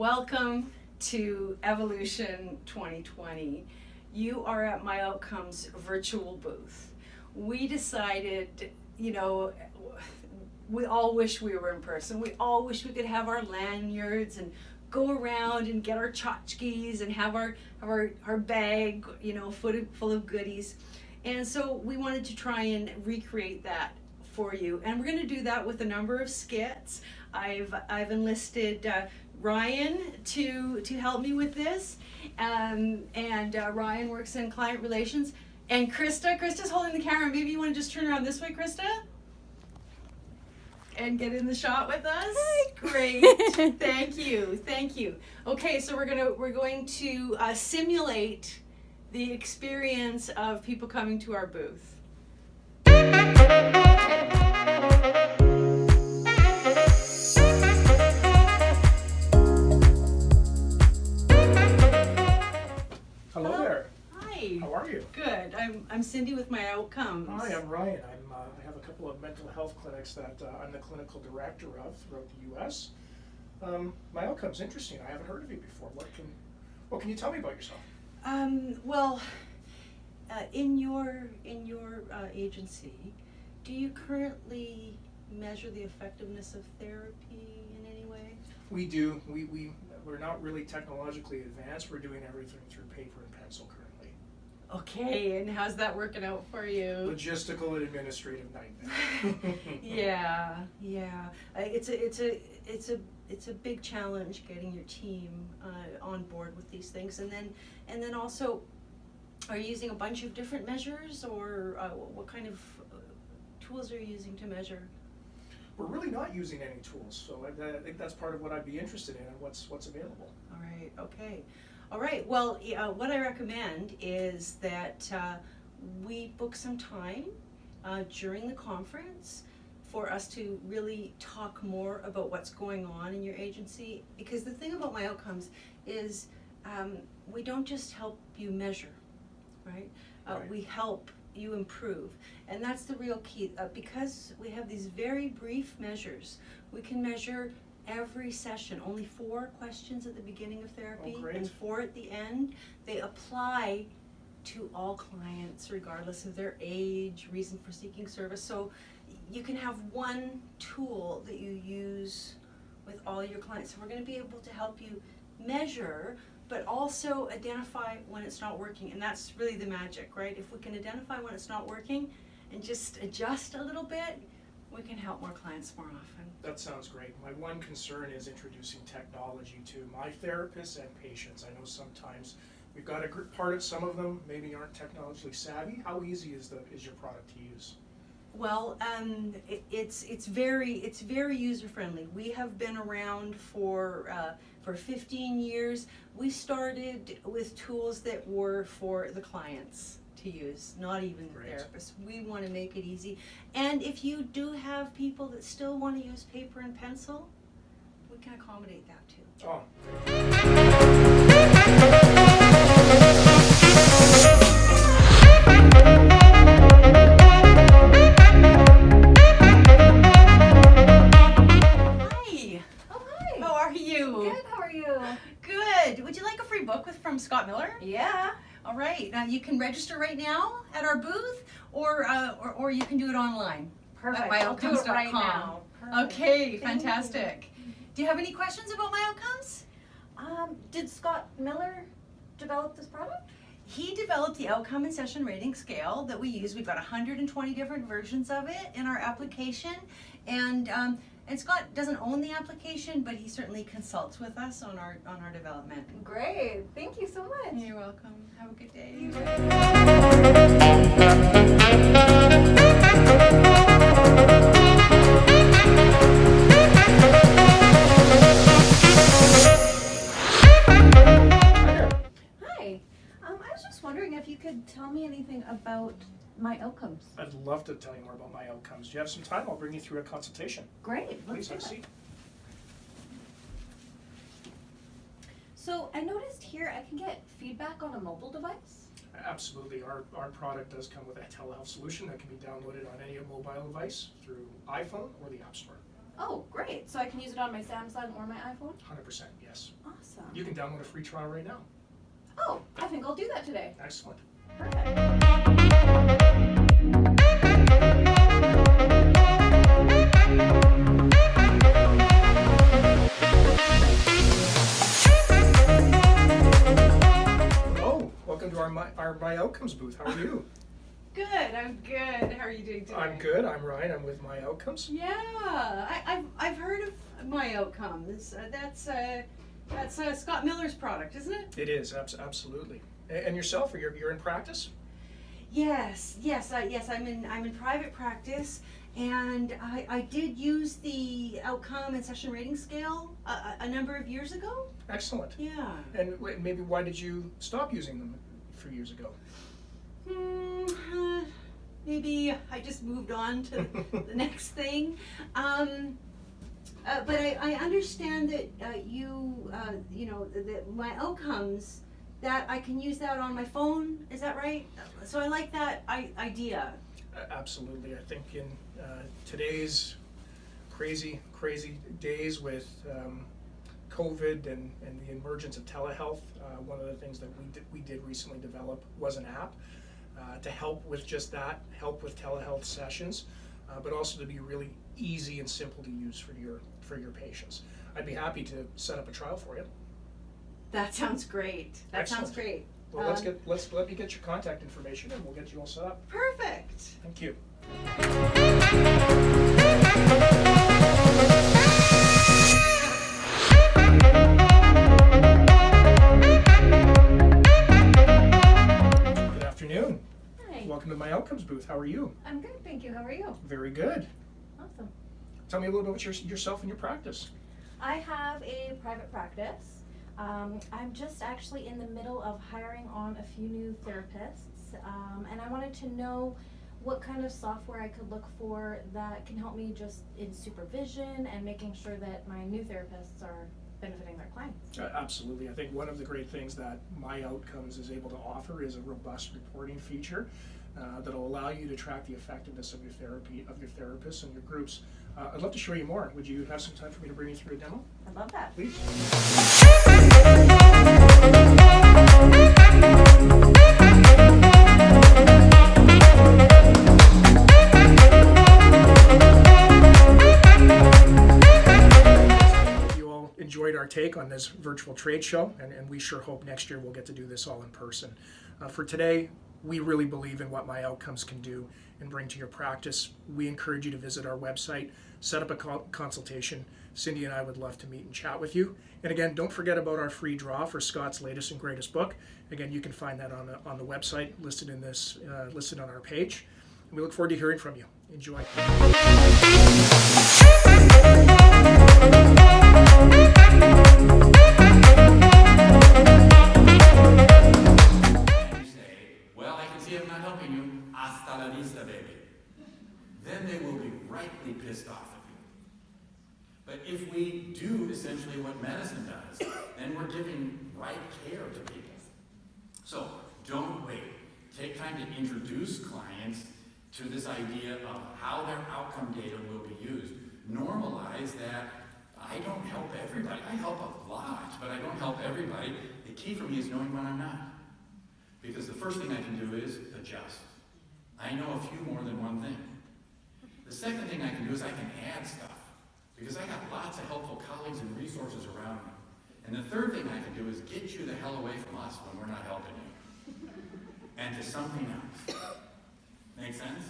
Welcome to Evolution 2020. You are at MyOutcomes virtual booth. We decided, we all wish we were in person. We all wish we could have our lanyards and go around and get our tchotchkes and have our bag, full of goodies. And so we wanted to try and recreate that for you. And we're going to do that with a number of skits. I've enlisted Ryan to help me with this, and Ryan works in client relations. And Krista's holding the camera. Maybe you want to just turn around this way, Krista, and get in the shot with us. Hi. Great. Thank you. Okay, so we're going to simulate the experience of people coming to our booth. Hello there. Hi. How are you? Good. I'm Cindy with MyOutcomes. Hi, I'm Ryan. I have a couple of mental health clinics that I'm the clinical director of throughout the U.S. MyOutcomes, interesting. I haven't heard of you before. What can you tell me about yourself? In your agency, do you currently measure the effectiveness of therapy in any way? We do. We're not really technologically advanced. We're doing everything through paper and pencil currently. Okay, and how's that working out for you? Logistical and administrative nightmare. Yeah. It's a big challenge getting your team on board with these things, and then also, are you using a bunch of different measures, or what kind of tools are you using to measure? We're really not using any tools, so I think that's part of what I'd be interested in and what's available. All right. Okay. All right. Well, what I recommend is that we book some time during the conference for us to really talk more about what's going on in your agency. Because the thing about MyOutcomes is we don't just help you measure, right? Right. We help you improve, and that's the real key. Because we have these very brief measures, we can measure every session. Only 4 questions at the beginning of therapy and 4 at the end. They apply to all clients regardless of their age, reason for seeking service. So you can have one tool that you use with all your clients. So we're going to be able to help you measure, but also identify when it's not working. And that's really the magic, right? If we can identify when it's not working and just adjust a little bit, we can help more clients more often. That sounds great. My one concern is introducing technology to my therapists and patients. I know sometimes we've got a part of some of them maybe aren't technologically savvy. How easy is your product to use? Well, it's very user friendly. We have been around for 15 years. We started with tools that were for the clients to use, not even the therapists. We want to make it easy. And if you do have people that still want to use paper and pencil, we can accommodate that too. Oh. Would you like a free book from Scott Miller? Yeah. All right. Now you can register right now at our booth, or you can do it online. Perfect. At I'll do it right myoutcomes.com. now. Perfect. Okay, fantastic. Do you have any questions about MyOutcomes? Did Scott Miller develop this product? He developed the outcome and session rating scale that we use. We've got 120 different versions of it in our application, and Scott doesn't own the application, but he certainly consults with us on our development. Great. Thank you so much. You're welcome. Have a good day. Hi. I was just wondering if you could tell me anything about MyOutcomes. I'd love to tell you more about MyOutcomes. Do you have some time? I'll bring you through a consultation. Great. Please Let's have a do it. seat. So I noticed here I can get feedback on a mobile device. Absolutely. Our product does come with a telehealth solution that can be downloaded on any mobile device through iPhone or the App Store. Oh, great. So I can use it on my Samsung or my iPhone? 100%, yes. Awesome. You can download a free trial right now. Oh, I think I'll do that today. Excellent. Perfect. Hello, welcome to our MyOutcomes booth. How are you? Good, I'm good. How are you doing today? I'm good. I'm Ryan. I'm with MyOutcomes. Yeah, I've heard of MyOutcomes. That's Scott Miller's product, isn't it? It is, absolutely. And yourself, you're in practice? Yes. I'm in private practice, and I did use the outcome and session rating scale a number of years ago. Excellent. Yeah. And maybe why did you stop using them a few years ago? Maybe I just moved on to the next thing. But I understand that you know, that my outcomes, that I can use that on my phone. Is that right? So I like that idea. Absolutely. I think in today's crazy days with COVID and the emergence of telehealth, one of the things that we did recently develop was an app to help with just that, help with telehealth sessions, but also to be really easy and simple to use for your patients. I'd be happy to set up a trial for you. That sounds great. That Excellent. sounds great. Well, let me get your contact information and we'll get you all set up. Perfect. Thank you. Good afternoon. Hi. Welcome to MyOutcomes booth. How are you? I'm good, thank you. How are you? Very good. Awesome. Tell me a little bit about yourself and your practice. I have a private practice. I'm just actually in the middle of hiring on a few new therapists, and I wanted to know what kind of software I could look for that can help me just in supervision and making sure that my new therapists are benefiting their clients. Absolutely. I think one of the great things that MyOutcomes is able to offer is a robust reporting feature that'll allow you to track the effectiveness of your therapy, of your therapists and your groups. I'd love to show you more. Would you have some time for me to bring you through a demo? I love that. Please. You all enjoyed our take on this virtual trade show, and we sure hope next year we'll get to do this all in person. For today, we really believe in what MyOutcomes can do and bring to your practice. We encourage you to visit our website, set up a consultation. Cindy and I would love to meet and chat with you. And again, don't forget about our free draw for Scott's latest and greatest book. Again, you can find that on the website listed on our page. And we look forward to hearing from you. Enjoy. Well, I can see I'm not helping you. Hasta la vista, baby. Then they will be rightly pissed off at you. But if we do essentially what medicine does, then we're giving right care to people. So don't wait. Take time to introduce clients to this idea of how their outcome data will be used. Normalize that I don't help everybody. I help a lot, but I don't help everybody. The key for me is knowing when I'm not. Because the first thing I can do is adjust. I know a few more than one thing. The second thing I can do is I can add stuff. Because I got lots of helpful colleagues and resources around me. And the third thing I can do is get you the hell away from us when we're not helping you. And to something else. Make sense?